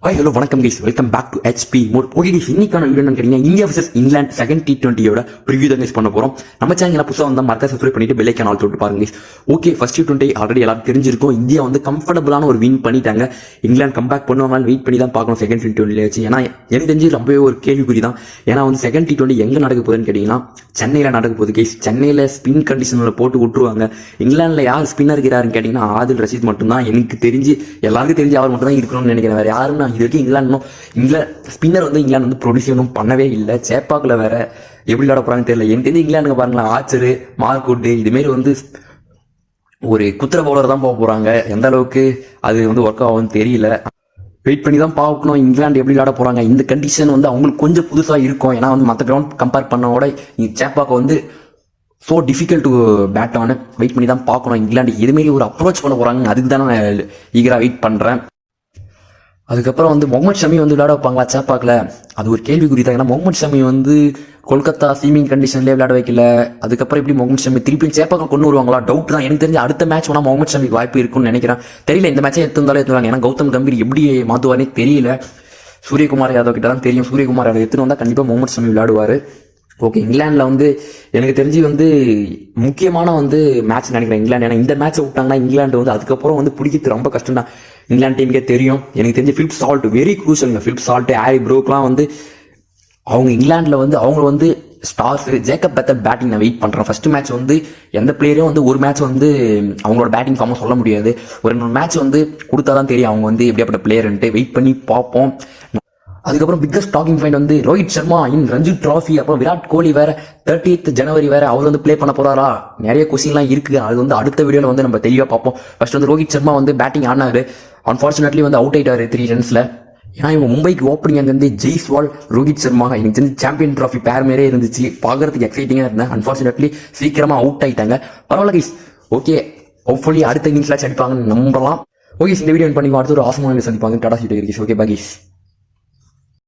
Hello வணக்கம் guys, welcome back to HP mode. Okay guys, இன்னைக்கான video என்னன்னு கேட்டீங்கன்னா இந்தியா vs இங்கிலாந்து செகண்ட் T20யோட ப்ரிவியூ தான் கைஸ் பண்ண போறோம். நம்ம சேனல் புதுசாக வந்தா மறக்காம சப்ஸ்கிரைப் பண்ணிட்டு பெல் ஐகான் ஆல் தொட்டு பாருங்க guys. Okay, first T20 already எல்லாரும் தெரிஞ்சிருக்கும். இந்தியா வந்து கம்ஃபர்டபுளான ஒரு வின் பண்ணிட்டாங்க. இங்கிலாந்து கம்பேக் பண்ணுவாங்கன்னு வெயிட் பண்ணி தான் பார்க்கணும் செகண்ட் T20 வச்சு. ஏன்னா எனக்கு தெரிஞ்சு ரொம்பவே ஒரு கேள்விக்குறி தான். ஏன்னா வந்து செகண்ட் T20 எங்க நடக்க போகுதுன்னு கேட்டீங்கன்னா சென்னையில நடக்க போகுது கைஸ். சென்னையில ஸ்பின் கண்டிஷன்ல போட்டு விட்டுருவாங்க. இங்கிலாந்துல யார் ஸ்பின்னர் இருக்கிறாருன்னு கேட்டீங்கன்னா ஆதில் ரஷீத் மட்டும் தான். எனக்கு தெரிஞ்சு எல்லாருக்கும் தெரிஞ்சு அவர் மட்டும் தான் இருக்கணும்னு நினைக்கிறேன். வேற யாரும் இது வரைக்கும் இங்கிலாந்து ஸ்பின்னர் வந்து இங்கிலாந்து வந்து ப்ரொடியூஸ் ஒன்றும் பண்ணவே இல்லை. சேப்பாக்குல வேற எப்படி விளையாட போறாங்கன்னு தெரியல. எனக்கு தெரிஞ்சு இங்கிலாந்துக்கு பாருங்களேன், ஆச்சரு மார்க்குட் இதுமாரி வந்து ஒரு குத்திர பவுலர் தான் போக போறாங்க. எந்த அளவுக்கு அது வந்து ஒர்க் ஆகும்னு தெரியல. வெயிட் பண்ணி தான் பார்க்கணும் இங்கிலாந்து எப்படி விளையாட போறாங்க. இந்த கண்டிஷன் வந்து அவங்களுக்கு கொஞ்சம் புதுசா இருக்கும். ஏன்னா வந்து மற்ற கிரவுண்ட் கம்பேர் பண்ணோட சேப்பாக்கு வந்து ஸோ டிஃபிகல்ட் டு பேட் ஆன. வெயிட் பண்ணி தான் பார்க்கணும் இங்கிலாந்து எதுமாரி ஒரு அப்ரோச் பண்ண போறாங்க. அதுக்கு தான் நான் ஈகரா வெயிட் பண்றேன். அதுக்கப்புறம் வந்து முகமது ஷமி வந்து விளையாட வைப்பாங்களா சேப்பாக்கில், அது ஒரு கேள்விக்குறி தான். ஏன்னா முகமது ஷமி வந்து கொல்கத்தா சீமிங் கண்டிஷன்லேயே விளையாட வைக்கல. அதுக்கப்புறம் எப்படி முகமது ஷமி திருப்பி சேப்பாக்கில் கொண்டு வருவாங்களா டவுட் தான். எனக்கு தெரிஞ்சு அடுத்த மேட்ச் வேணா முகமது ஷமிக்கு வாய்ப்பு இருக்குன்னு நினைக்கிறேன். தெரியல, இந்த மேட்சே எடுத்துருந்தாலும் எடுத்துருவாங்க. ஏன்னா கௌதம் கம்பீர் எப்படி மாற்றுவாரே தெரியல. சூரியகுமார் யாதவ் கிட்ட தான் தெரியும். சூரியகுமார் யாதவ் எடுத்துன்னு வந்தால் கண்டிப்பாக முகமது ஷமி விளையாடுவார். ஓகே, இங்கிலாந்துல வந்து எனக்கு தெரிஞ்சு வந்து முக்கியமான வந்து மேட்ச் நினைக்கிறேன் இங்கிலாந்து. ஏன்னா இந்த மேட்சை விட்டாங்கன்னா இங்கிலாந்து வந்து அதுக்கப்புறம் வந்து பிடிக்கிறது ரொம்ப கஷ்டம் தான். இங்கிலாந்து டீமுக்கே தெரியும். எனக்கு தெரிஞ்ச Philip Salt very crucial. Philip Salt, Harry ப்ரூக்லாம் வந்து அவங்க இங்கிலாந்துல வந்து அவங்க வந்து ஸ்டார்ஸ். ஜேக்கப் பெத்தல் பேட்டிங் நான் வெயிட் பண்றேன். ஃபர்ஸ்ட் மேட்ச் வந்து எந்த பிளேயரும் வந்து ஒரு மேட்ச் வந்து அவங்களோட பேட்டிங் ஃபார்மை சொல்ல முடியாது. ஒரு 2 மேட்ச் வந்து கொடுத்தாதான் தெரியும் அவங்க வந்து எப்படியாப்பட்ட பிளேயர்ன்ட்டு. வெயிட் பண்ணி பார்ப்போம். அதுக்கப்புறம் பிக்கஸ்ட் டாக்கிங் பாயிண்ட் வந்து ரோஹித் சர்மா இன் ரஞ்சி டிராஃபி. அப்புறம் விராட் கோலி வேற 30th ஜனவரி வேற அவர் வந்து பிளே பண்ண போறாரா, நிறைய கொஸ்டின்லாம் இருக்கு. அது வந்து அடுத்த வீடியோல வந்து நம்ம தெளிவா பார்ப்போம். ஃபர்ஸ்ட் வந்து ரோஹித் சர்மா வந்து பேட்டிங் ஆனாரு. அன்பார்ச்சுனேட்லி வந்து அவுட் ஆயிட்டாரு 3 runsல. ஏன்னா இவங்க மும்பைக்கு ஓப்பனிங் அங்க இருந்து ஜெய்ஸ்வால், ரோஹித் சர்மா எனக்கு தெரிஞ்சு சாம்பியன் டிராஃபி பேர் மேலே இருந்துச்சு. பாக்குறதுக்கு எக்ஸைட்டிங்கா இருந்தேன். அன்பார்ச்சுனேட்லி சீக்கிரமா அவுட் ஆயிட்டாங்க. பரவாயில்ல கைஸ். ஓகே, ஹோப்ஃபுல்லி அடுத்த இன்னிங்ஸ்ல அடிப்பாங்கன்னு நம்பலாம். ஓகே, இந்த வீடியோ பண்ணி அடுத்த ஒரு ஆசமான சந்திப்பாங்க. டாடா சீட்டு. Okay, bye guys.